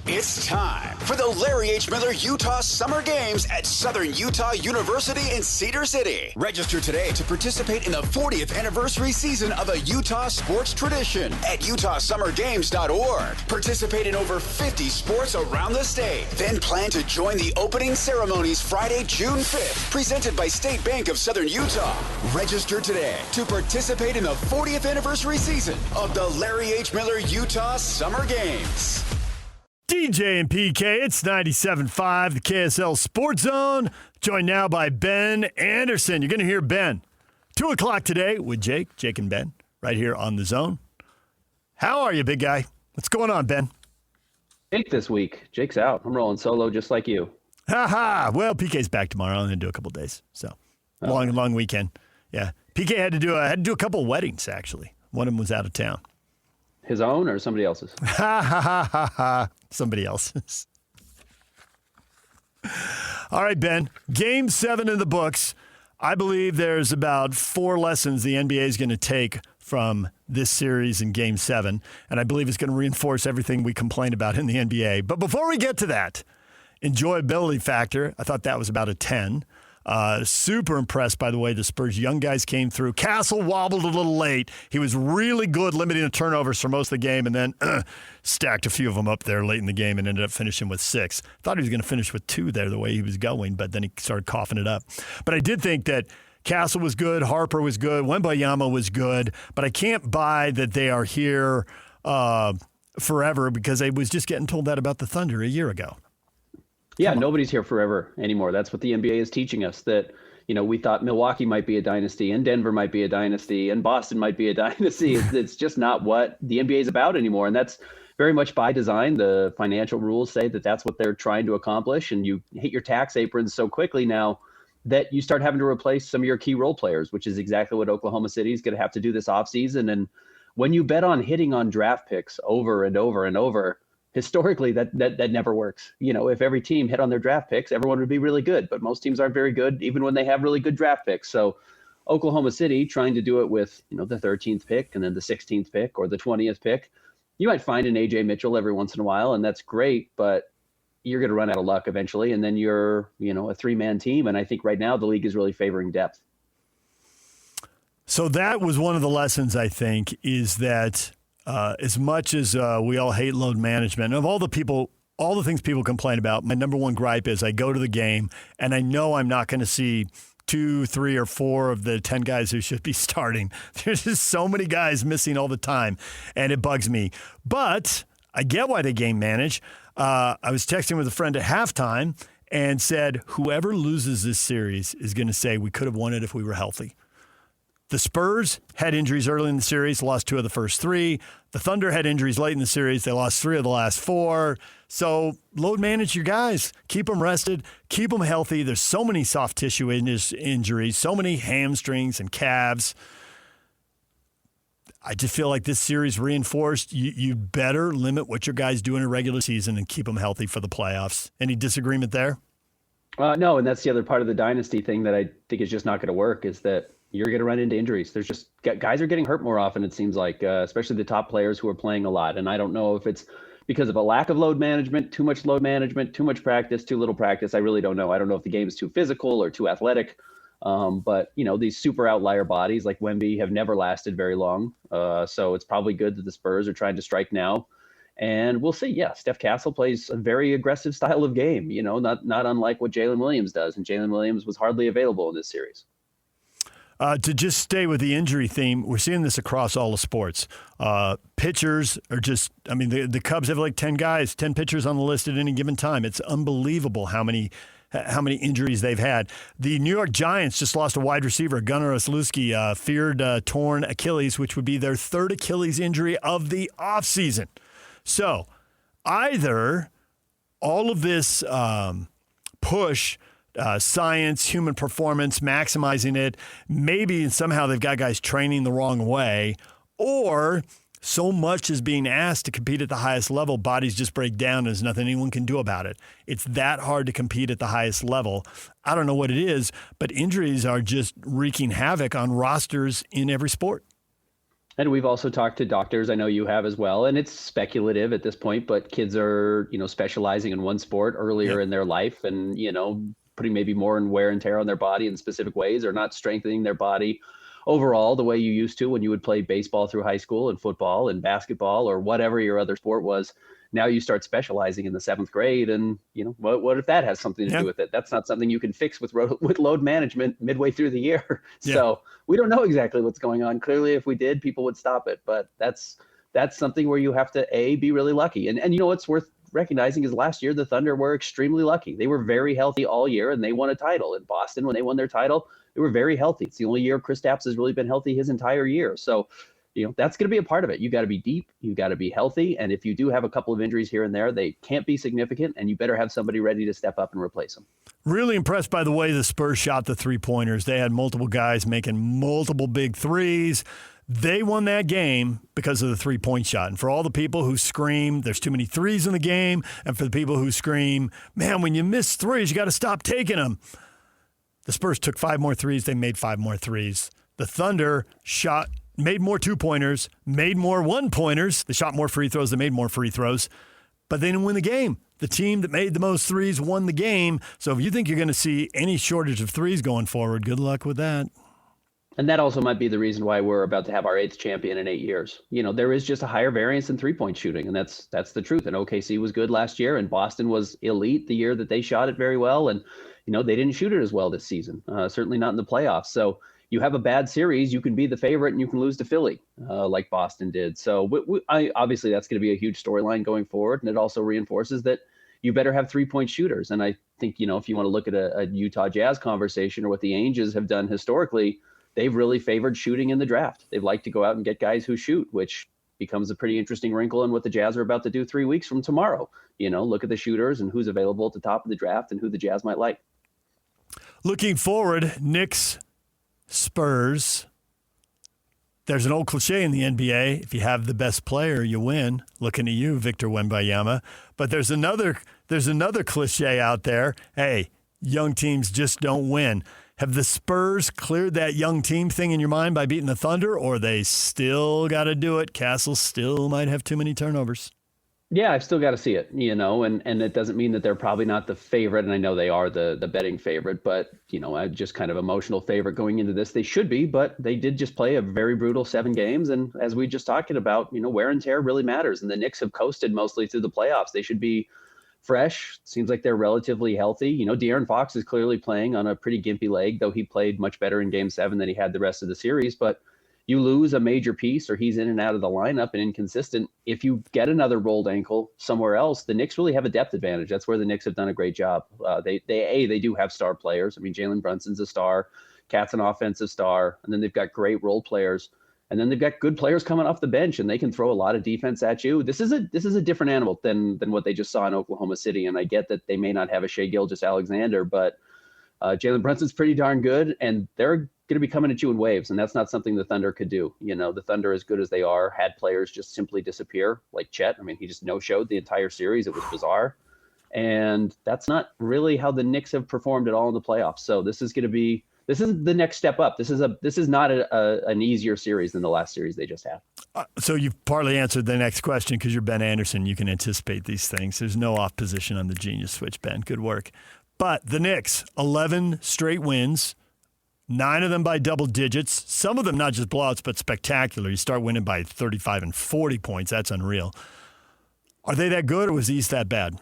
It's time for the Larry H. Miller Utah Summer Games at Southern Utah University in Cedar City. Register today to participate in the 40th anniversary season of a Utah sports tradition at utahsummergames.org. Participate in over 50 sports around the state. Then plan to join the opening ceremonies Friday, June 5th, presented by State Bank of Southern Utah. Register today to participate in the 40th anniversary season of the Larry H. Miller Utah Summer Games. DJ and PK, it's 97.5, the KSL Sports Zone. Joined now by Ben Anderson. You're going to hear Ben. 2 o'clock today with Jake and Ben, right here on the Zone. How are you, big guy? What's going on, Ben? Jake this week. Jake's out. I'm rolling solo just like you. Ha. Well, PK's back tomorrow. I'm going to do a couple days. So, long weekend. Yeah. PK had to do a couple of weddings, actually. One of them was out of town. His own or somebody else's? Somebody else's. All right, Ben. Game 7 in the books. I believe there's about 4 lessons the NBA is going to take from this series in Game 7, and I believe it's going to reinforce everything we complain about in the NBA. But before we get to that, enjoyability factor, I thought that was about a 10. Super impressed by the way the Spurs young guys came through. Castle wobbled a little late. He was really good limiting the turnovers for most of the game and then stacked a few of them up there late in the game and ended up finishing with 6. Thought he was going to finish with 2 there the way he was going, but then he started coughing it up. But I did think that Castle was good, Harper was good, Wembayama was good, but I can't buy that they are here forever because I was just getting told that about the Thunder a year ago. Yeah, nobody's here forever anymore. That's what the NBA is teaching us, that, we thought Milwaukee might be a dynasty and Denver might be a dynasty and Boston might be a dynasty. It's just not what the NBA is about anymore. And that's very much by design. The financial rules say that that's what they're trying to accomplish. And you hit your tax aprons so quickly now that you start having to replace some of your key role players, which is exactly what Oklahoma City is going to have to do this offseason. And when you bet on hitting on draft picks over and over and over, historically, that never works. If every team hit on their draft picks, everyone would be really good. But most teams aren't very good, even when they have really good draft picks. So Oklahoma City trying to do it with, the 13th pick and then the 16th pick or the 20th pick. You might find an A.J. Mitchell every once in a while, and that's great. But you're going to run out of luck eventually. And then you're, a 3-man team. And I think right now the league is really favoring depth. So that was one of the lessons, I think, is that as much as we all hate load management, of all the things people complain about, my number one gripe is I go to the game and I know I'm not going to see 2, 3, or 4 of the 10 guys who should be starting. There's just so many guys missing all the time, and it bugs me. But I get why they game manage. I was texting with a friend at halftime and said, whoever loses this series is going to say we could have won it if we were healthy. The Spurs had injuries early in the series, lost 2 of the first 3. The Thunder had injuries late in the series. They lost 3 of the last 4. So load manage your guys. Keep them rested. Keep them healthy. There's so many soft tissue injuries, so many hamstrings and calves. I just feel like this series reinforced you better limit what your guys do in a regular season and keep them healthy for the playoffs. Any disagreement there? No, and that's the other part of the dynasty thing that I think is just not going to work is that you're going to run into injuries. There's just guys are getting hurt more often, it seems like, especially the top players who are playing a lot. And I don't know if it's because of a lack of load management, too much load management, too much practice, too little practice. I really don't know. I don't know if the game is too physical or too athletic. But, these super outlier bodies like Wemby have never lasted very long. So it's probably good that the Spurs are trying to strike now. And we'll see. Yeah, Steph Castle plays a very aggressive style of game, not unlike what Jalen Williams does. And Jalen Williams was hardly available in this series. To just stay with the injury theme, we're seeing this across all the sports. Pitchers are just, the Cubs have like 10 pitchers on the list at any given time. It's unbelievable how many injuries they've had. The New York Giants just lost a wide receiver, Gunnar Olszewski, feared torn Achilles, which would be their 3rd Achilles injury of the offseason. So either all of this push, science, human performance, maximizing it, maybe somehow they've got guys training the wrong way, or so much is being asked to compete at the highest level, bodies just break down and there's nothing anyone can do about it. It's that hard to compete at the highest level. I don't know what it is, but injuries are just wreaking havoc on rosters in every sport. And we've also talked to doctors. I know you have as well. And it's speculative at this point, but kids are, specializing in one sport earlier Yep. in their life and, putting maybe more in wear and tear on their body in specific ways or not strengthening their body overall the way you used to when you would play baseball through high school and football and basketball or whatever your other sport was. Now you start specializing in the 7th grade, and what if that has something to do with it? That's not something you can fix with load management midway through the year. So we don't know exactly what's going on. Clearly, if we did, people would stop it. But that's something where you have to be really lucky. And what's worth recognizing is last year the Thunder were extremely lucky. They were very healthy all year, and they won a title. In Boston, when they won their title, they were very healthy. It's the only year Kristaps has really been healthy his entire year. So that's going to be a part of it. You got to be deep. You got to be healthy. And if you do have a couple of injuries here and there, they can't be significant, and you better have somebody ready to step up and replace them. Really impressed by the way the Spurs shot the three-pointers. They had multiple guys making multiple big threes. They won that game because of the three-point shot. And for all the people who scream, there's too many threes in the game, and for the people who scream, man, when you miss threes, you got to stop taking them. The Spurs took 5 more threes. They made 5 more threes. The Thunder made more two-pointers, made more one-pointers. They shot more free throws. They made more free throws. But they didn't win the game. The team that made the most threes won the game. So if you think you're going to see any shortage of threes going forward, good luck with that. And that also might be the reason why we're about to have our 8th champion in 8 years. There is just a higher variance in three-point shooting, and that's the truth. And OKC was good last year, and Boston was elite the year that they shot it very well. And, they didn't shoot it as well this season, certainly not in the playoffs. So you have a bad series, you can be the favorite and you can lose to Philly like Boston did. So obviously that's going to be a huge storyline going forward. And it also reinforces that you better have 3-point shooters. And I think, if you want to look at a Utah Jazz conversation or what the Angels have done historically, they've really favored shooting in the draft. They've liked to go out and get guys who shoot, which becomes a pretty interesting wrinkle in what the Jazz are about to do 3 weeks from tomorrow. Look at the shooters and who's available at the top of the draft and who the Jazz might like. Looking forward, Knicks, Spurs. There's an old cliche in the NBA, if you have the best player, you win. Looking at you, Victor Wembanyama. But there's another cliche out there. Hey, young teams just don't win. Have the Spurs cleared that young team thing in your mind by beating the Thunder, or they still got to do it? Castle still might have too many turnovers. Yeah, I've still got to see it, and it doesn't mean that they're probably not the favorite. And I know they are the betting favorite, but, I'm just kind of emotional favorite going into this. They should be, but they did just play a very brutal 7 games. And as we just talking about, wear and tear really matters. And the Knicks have coasted mostly through the playoffs. They should be fresh. Seems like they're relatively healthy. De'Aaron Fox is clearly playing on a pretty gimpy leg, though he played much better in Game 7 than he had the rest of the series. But you lose a major piece or he's in and out of the lineup and inconsistent. If you get another rolled ankle somewhere else, the Knicks really have a depth advantage. That's where the Knicks have done a great job. They do have star players. I mean, Jalen Brunson's a star, Cat's an offensive star, and then they've got great role players. And then they've got good players coming off the bench, and they can throw a lot of defense at you. This is a different animal than what they just saw in Oklahoma City. And I get that they may not have a Shai Gilgeous-Alexander, but Jalen Brunson's pretty darn good, and they're going to be coming at you in waves, and that's not something the Thunder could do. The Thunder, as good as they are, had players just simply disappear, like Chet. I mean, he just no-showed the entire series. It was bizarre. And that's not really how the Knicks have performed at all in the playoffs. So this is the next step up. This is not an easier series than the last series they just had. So you've partly answered the next question because you're Ben Anderson. You can anticipate these things. There's no off position on the genius switch, Ben. Good work. But the Knicks, 11 straight wins, 9 of them by double digits. Some of them not just blowouts, but spectacular. You start winning by 35 and 40 points. That's unreal. Are they that good, or was the East that bad?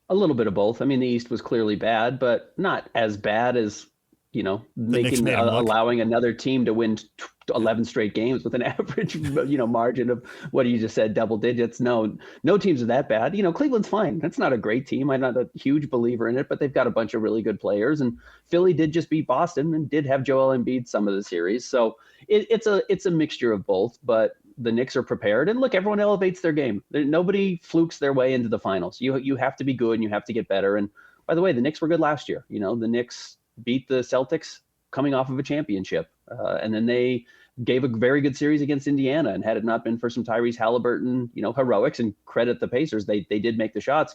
A little bit of both. I mean, the East was clearly bad, but not as bad as, allowing another team to win 11 straight games with an average, margin of what you just said, double digits. No teams are that bad. Cleveland's fine. That's not a great team. I'm not a huge believer in it, but they've got a bunch of really good players. And Philly did just beat Boston and did have Joel Embiid some of the series. So it's a mixture of both, but the Knicks are prepared. And look, everyone elevates their game. Nobody flukes their way into the finals. You have to be good and you have to get better. And by the way, the Knicks were good last year. The Knicks beat the Celtics coming off of a championship. And then they gave a very good series against Indiana. And had it not been for some Tyrese Halliburton, heroics, and credit the Pacers, they did make the shots.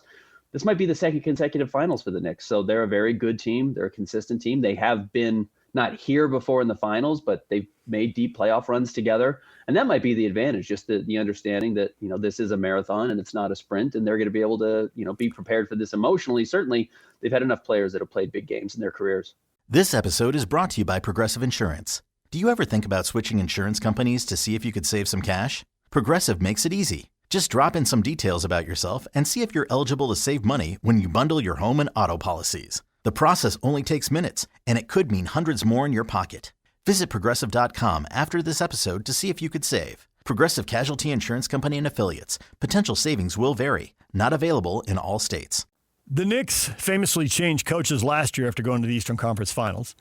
This might be the second consecutive finals for the Knicks. So they're a very good team. They're a consistent team. They have been not here before in the finals, but they've made deep playoff runs together. And that might be the advantage, just the understanding that, this is a marathon and it's not a sprint, and they're going to be able to, be prepared for this emotionally. Certainly, they've had enough players that have played big games in their careers. This episode is brought to you by Progressive Insurance. Do you ever think about switching insurance companies to see if you could save some cash? Progressive makes it easy. Just drop in some details about yourself and see if you're eligible to save money when you bundle your home and auto policies. The process only takes minutes, and it could mean hundreds more in your pocket. Visit Progressive.com after this episode to see if you could save. Progressive Casualty Insurance Company and Affiliates. Potential savings will vary. Not available in all states. The Knicks famously changed coaches last year after going to the Eastern Conference Finals.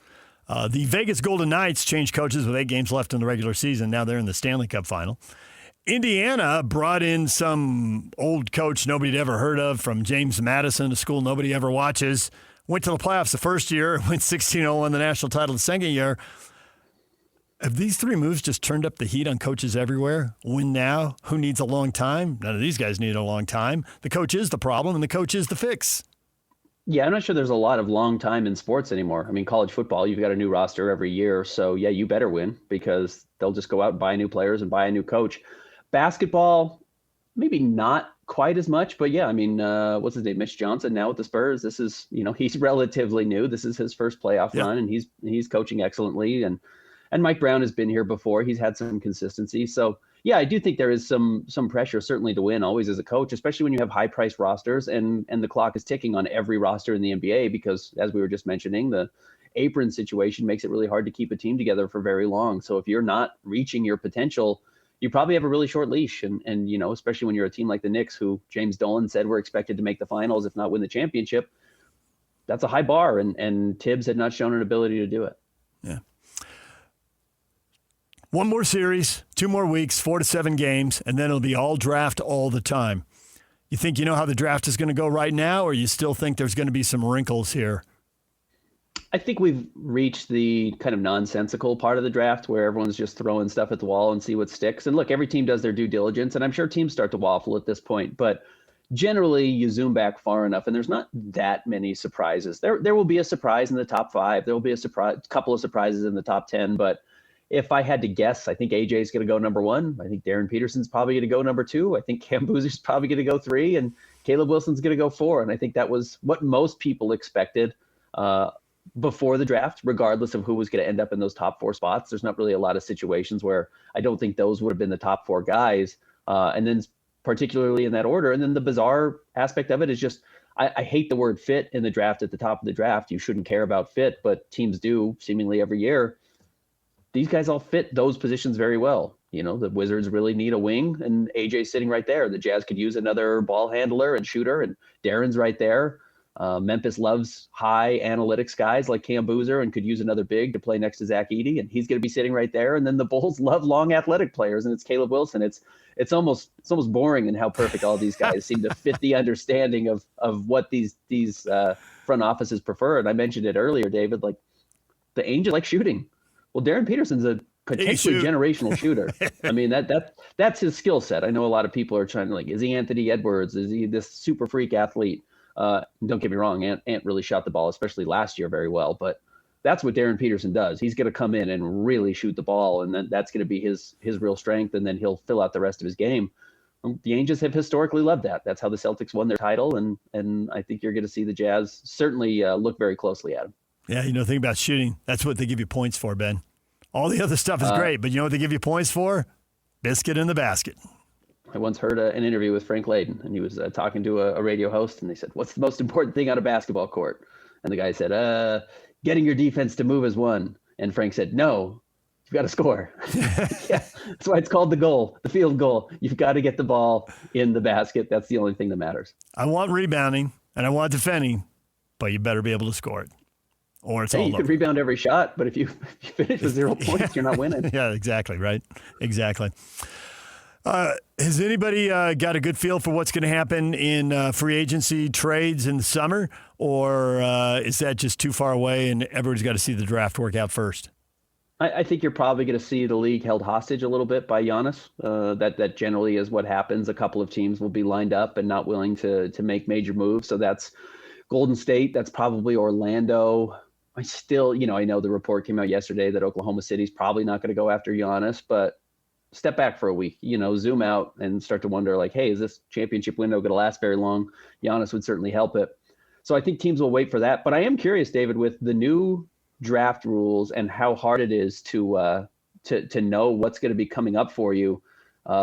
The Vegas Golden Knights changed coaches with 8 games left in the regular season. Now they're in the Stanley Cup Final. Indiana brought in some old coach nobody had ever heard of from James Madison, a school nobody ever watches. Went to the playoffs the first year, went 16-0, won the national title the second year. Have these 3 moves just turned up the heat on coaches everywhere? Win now? Who needs a long time? None of these guys need a long time. The coach is the problem, and the coach is the fix. Yeah, I'm not sure there's a lot of long time in sports anymore. I mean, college football, you've got a new roster every year. So, yeah, you better win because they'll just go out and buy new players and buy a new coach. Basketball, maybe not quite as much, but yeah, I mean, what's his name? Mitch Johnson now with the Spurs. This is, he's relatively new. This is his first playoff run, and he's coaching excellently. And Mike Brown has been here before. He's had some consistency. So yeah, I do think there is some pressure certainly to win always as a coach, especially when you have high priced rosters and the clock is ticking on every roster in the NBA because, as we were just mentioning, the apron situation makes it really hard to keep a team together for very long. So if you're not reaching your potential, you probably have a really short leash. And especially when you're a team like the Knicks, who James Dolan said were expected to make the finals, if not win the championship, that's a high bar. And Tibbs had not shown an ability to do it. Yeah. One more series, 2 more weeks, 4 to 7 games, and then it'll be all draft all the time. You think you know how the draft is going to go right now, or you still think there's going to be some wrinkles here? I think we've reached the kind of nonsensical part of the draft where everyone's just throwing stuff at the wall and see what sticks. And look, every team does their due diligence, and I'm sure teams start to waffle at this point. But generally, you zoom back far enough, and there's not that many surprises. There will be a surprise in the top 5. There will be a couple of surprises in the top 10. But if I had to guess, I think AJ is going to go number 1. I think Darren Peterson's probably going to go number 2. I think Cam Boozer's probably going to go 3, and Caleb Wilson's going to go 4. And I think that was what most people expected before the draft, regardless of who was going to end up in those top 4 spots. There's not really a lot of situations where I don't think those would have been the top 4 guys. And then particularly in that order. And then the bizarre aspect of it is just, I hate the word fit in the draft at the top of the draft. You shouldn't care about fit, but teams do seemingly every year. These guys all fit those positions very well. The Wizards really need a wing, and AJ's sitting right there. The Jazz could use another ball handler and shooter, and Darren's right there. Memphis loves high analytics guys like Cam Boozer and could use another big to play next to Zach Edey, and he's going to be sitting right there. And then the Bulls love long athletic players, and it's Caleb Wilson. It's almost boring in how perfect all these guys seem to fit the understanding of what these front offices prefer. And I mentioned it earlier, David, like the Angels like shooting. Well, Darren Peterson's a potentially generational shooter. I mean, that's his skill set. I know a lot of people are trying to is he Anthony Edwards? Is he this super freak athlete? Don't get me wrong, Ant really shot the ball, especially last year, very well. But that's what Darren Peterson does. He's going to come in and really shoot the ball, and then that's going to be his real strength, and then he'll fill out the rest of his game. The Angels have historically loved that. That's how the Celtics won their title, and I think you're going to see the Jazz certainly look very closely at him. Yeah, think about shooting. That's what they give you points for, Ben. All the other stuff is great, but you know what they give you points for? Biscuit in the basket. I once heard an interview with Frank Layden, and he was talking to a radio host, and they said, "What's the most important thing on a basketball court?" And the guy said, "Getting your defense to move is one." And Frank said, "No, you've got to score." Yeah, that's why it's called the goal, the field goal. You've got to get the ball in the basket. That's the only thing that matters. I want rebounding, and I want defending, but you better be able to score it. Or it's all you could rebound every shot, but if you finish with 0 points, you're not winning. Yeah, exactly, right? Exactly. Has anybody got a good feel for what's going to happen in free agency trades in the summer, or is that just too far away and everybody's got to see the draft work out first? I think you're probably going to see the league held hostage a little bit by Giannis. That generally is what happens. A couple of teams will be lined up and not willing to make major moves. So that's Golden State. That's probably Orlando. I still, I know the report came out yesterday that Oklahoma City's probably not going to go after Giannis, but step back for a week, zoom out and start to wonder like, hey, is this championship window going to last very long? Giannis would certainly help it. So I think teams will wait for that. But I am curious, David, with the new draft rules and how hard it is to know what's going to be coming up for you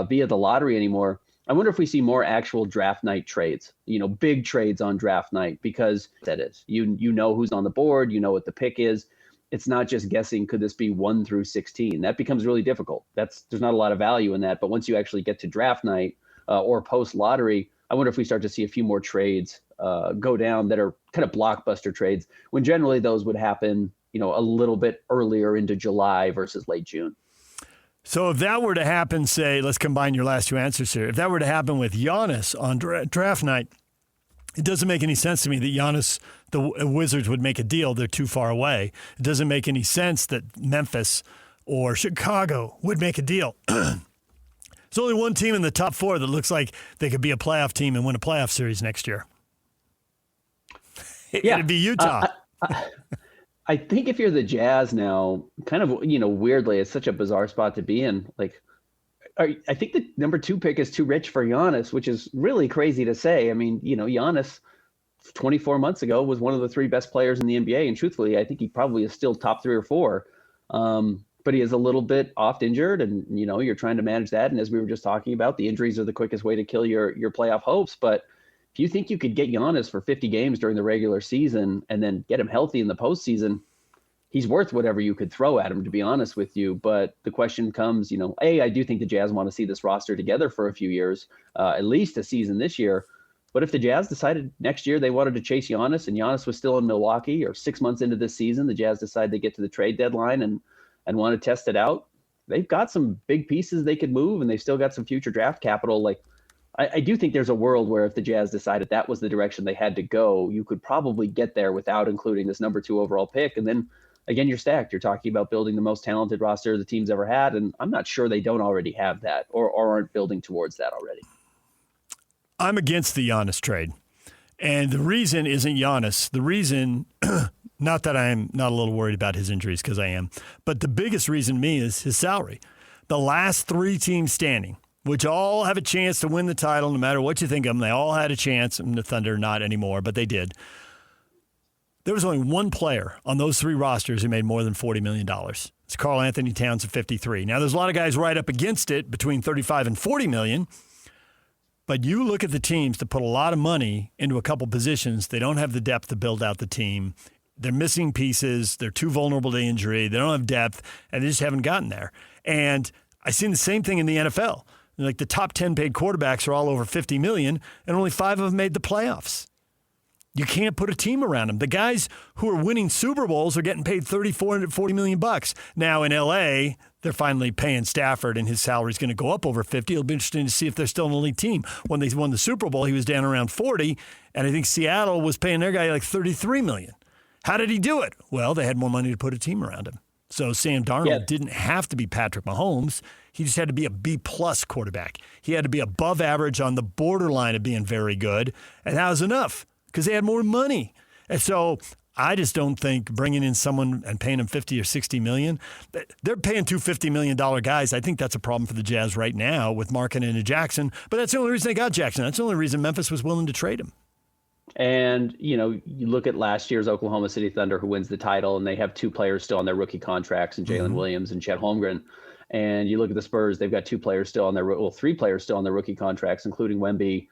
via the lottery anymore. I wonder if we see more actual draft night trades, big trades on draft night, because that is, you know who's on the board, you know what the pick is. It's not just guessing, could this be 1 through 16? That becomes really difficult. There's not a lot of value in that. But once you actually get to draft night or post lottery, I wonder if we start to see a few more trades go down that are kind of blockbuster trades, when generally those would happen, a little bit earlier into July versus late June. So if that were to happen, say, let's combine your last two answers here. If that were to happen with Giannis on draft night, it doesn't make any sense to me that Giannis, the Wizards, would make a deal. They're too far away. It doesn't make any sense that Memphis or Chicago would make a deal. There's only one team in the top 4 that looks like they could be a playoff team and win a playoff series next year. It'd be Utah. I think if you're the Jazz now, kind of, weirdly, it's such a bizarre spot to be in. Like, I think the number 2 pick is too rich for Giannis, which is really crazy to say. I mean, Giannis 24 months ago was one of the 3 best players in the NBA. And truthfully, I think he probably is still top 3 or 4. But he is a little bit oft injured, and, you're trying to manage that. And as we were just talking about, the injuries are the quickest way to kill your playoff hopes. But if you think you could get Giannis for 50 games during the regular season and then get him healthy in the postseason, he's worth whatever you could throw at him, to be honest with you. But the question comes, I do think the Jazz want to see this roster together for a few years, at least a season this year. But if the Jazz decided next year they wanted to chase Giannis and Giannis was still in Milwaukee, or 6 months into this season, the Jazz decide to get to the trade deadline and want to test it out, they've got some big pieces they could move, and they've still got some future draft capital. Like, I do think there's a world where if the Jazz decided that was the direction they had to go, you could probably get there without including this number 2 overall pick. And then again, you're stacked. You're talking about building the most talented roster the team's ever had. And I'm not sure they don't already have that or aren't building towards that already. I'm against the Giannis trade. And the reason isn't Giannis. The reason, not that I'm not a little worried about his injuries, because I am, but the biggest reason to me is his salary. The last 3 teams standing, which all have a chance to win the title no matter what you think of them. They all had a chance, and the Thunder not anymore, but they did. There was only one player on those 3 rosters who made more than $40 million. It's Karl Anthony Towns at 53. Now, there's a lot of guys right up against it between 35 and 40 million, but you look at the teams that put a lot of money into a couple positions, they don't have the depth to build out the team. They're missing pieces. They're too vulnerable to injury. They don't have depth, and they just haven't gotten there. And I've seen the same thing in the NFL. Like, the top 10 paid quarterbacks are all over 50 million, and only 5 of them made the playoffs. You can't put a team around them. The guys who are winning Super Bowls are getting paid $34 and $40 million. Now in LA, they're finally paying Stafford, and his salary is going to go up over 50. It'll be interesting to see if they're still an elite team. When they won the Super Bowl, he was down around 40, and I think Seattle was paying their guy like $33 million. How did he do it? Well, they had more money to put a team around him. So Sam Darnold didn't have to be Patrick Mahomes. He just had to be a B-plus quarterback. He had to be above average on the borderline of being very good, and that was enough because they had more money. And so I just don't think bringing in someone and paying him $50 or $60 million, they're paying 2 $50 million guys. I think that's a problem for the Jazz right now with marketing into Jackson. But that's the only reason they got Jackson. That's the only reason Memphis was willing to trade him. And, you know, you look at last year's Oklahoma City Thunder, who wins the title, and they have 2 players still on their rookie contracts, and Jalen Williams and Chet Holmgren. And you look at the Spurs, they've got 2 players still on their, 3 players still on their rookie contracts, including Wemby,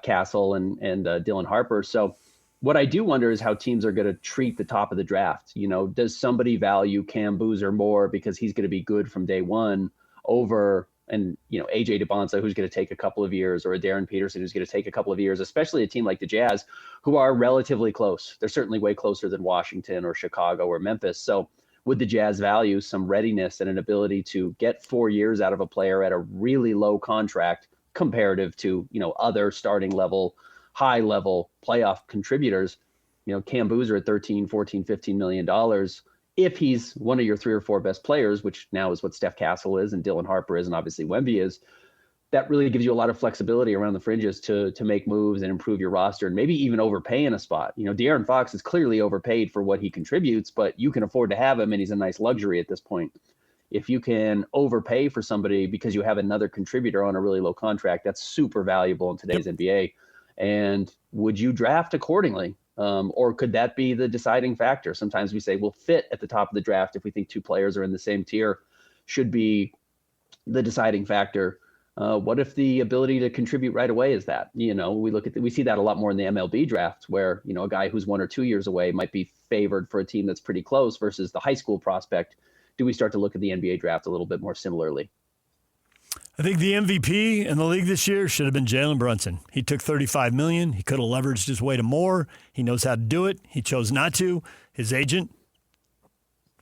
Castle, and Dylan Harper. So what I do wonder is how teams are going to treat the top of the draft. You know, does somebody value Cam Boozer more because he's going to be good from day one over, and, you know, AJ DeBonsa, who's going to take a couple of years, or a Darren Peterson, who's going to take a couple of years, especially a team like the Jazz, who are relatively close. They're certainly way closer than Washington or Chicago or Memphis. So would the Jazz value some readiness and an ability to get 4 years out of a player at a really low contract comparative to, you know, other starting level, high level playoff contributors? You know, Cam Boozer at $13, $14, $15 million. If he's one of your 3 or 4 best players, which now is what Steph Castle is and Dylan Harper is and obviously Wemby is, that really gives you a lot of flexibility around the fringes to make moves and improve your roster and maybe even overpay in a spot. De'Aaron Fox is clearly overpaid for what he contributes, but you can afford to have him and he's a nice luxury at this point. If you can overpay for somebody because you have another contributor on a really low contract, that's super valuable in today's NBA. And would you draft accordingly? Or could that be the deciding factor? Sometimes we say we'll fit at the top of the draft if we think two players are in the same tier should be the deciding factor. What if the ability to contribute right away is that? We see that a lot more in the MLB draft where, a guy who's 1 or 2 years away might be favored for a team that's pretty close versus the high school prospect. Do we start to look at the NBA draft a little bit more similarly? I think the MVP in the league this year should have been Jalen Brunson. He took $35 million. He could have leveraged his way to more. He knows how to do it. He chose not to. His agent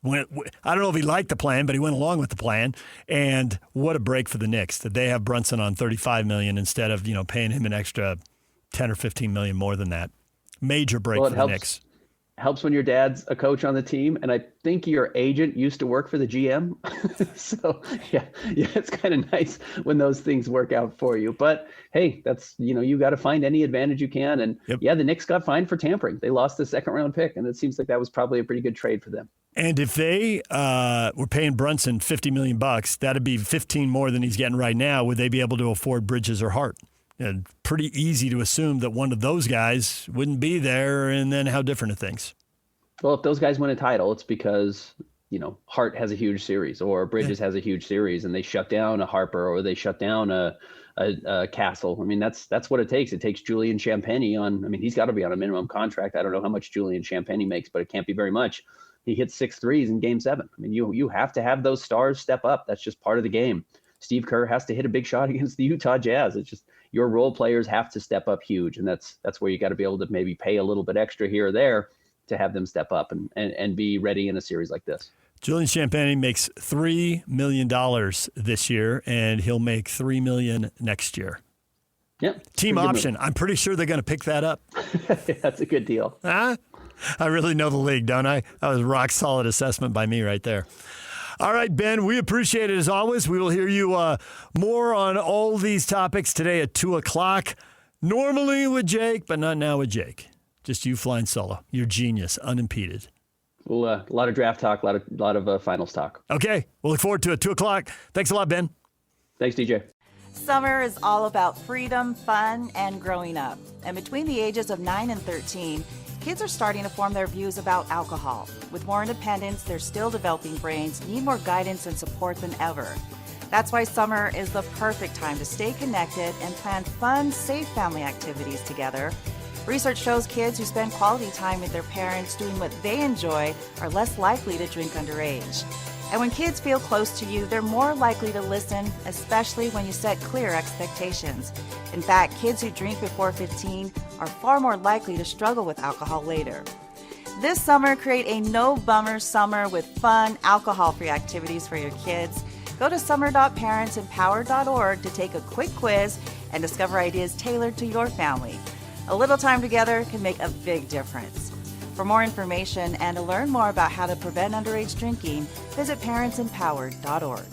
I don't know if he liked the plan, but he went along with the plan. And what a break for the Knicks that they have Brunson on $35 million instead of paying him an extra $10 or $15 million more than that. Major break for the Knicks. Helps when your dad's a coach on the team, and I think your agent used to work for the GM. So yeah, it's kind of nice when those things work out for you. But hey, that's you got to find any advantage you can. And yeah, the Knicks got fined for tampering. They lost the 2nd round pick, and it seems like that was probably a pretty good trade for them. And if they were paying Brunson $50 million, that'd be 15 more than he's getting right now. Would they be able to afford Bridges or Hart? And pretty easy to assume that one of those guys wouldn't be there, and then how different are things? Well, if those guys win a title, it's because, Hart has a huge series or Bridges has a huge series, and they shut down a Harper or they shut down a Castle. I mean, that's what it takes. It takes Julian Champagnie he's got to be on a minimum contract. I don't know how much Julian Champagnie makes, but it can't be very much. He hit 6 threes in Game 7. I mean, you have to have those stars step up. That's just part of the game. Steve Kerr has to hit a big shot against the Utah Jazz. It's just your role players have to step up huge, and that's where you got to be able to maybe pay a little bit extra here or there to have them step up and be ready in a series like this. Julian Champagnie makes $3 million this year, and he'll make $3 million next year. Yep. Team option. I'm pretty sure they're going to pick that up. That's a good deal. Huh? I really know the league, don't I? That was a rock solid assessment by me right there. All right, Ben, we appreciate it as always. We will hear you more on all these topics today at 2 o'clock. Normally with Jake, but not now with Jake. Just you flying solo. You're genius, unimpeded. Well, a lot of draft talk, a lot of finals talk. Okay, we'll look forward to it. 2 o'clock. Thanks a lot, Ben. Thanks, DJ. Summer is all about freedom, fun, and growing up. And between the ages of 9 and 13, kids are starting to form their views about alcohol. With more independence, their still developing brains need more guidance and support than ever. That's why summer is the perfect time to stay connected and plan fun, safe family activities together. Research shows kids who spend quality time with their parents doing what they enjoy are less likely to drink underage. And when kids feel close to you, they're more likely to listen, especially when you set clear expectations. In fact, kids who drink before 15 are far more likely to struggle with alcohol later. This summer, create a no-bummer summer with fun, alcohol-free activities for your kids. Go to summer.parentsempowered.org to take a quick quiz and discover ideas tailored to your family. A little time together can make a big difference. For more information and to learn more about how to prevent underage drinking, visit parentsempowered.org.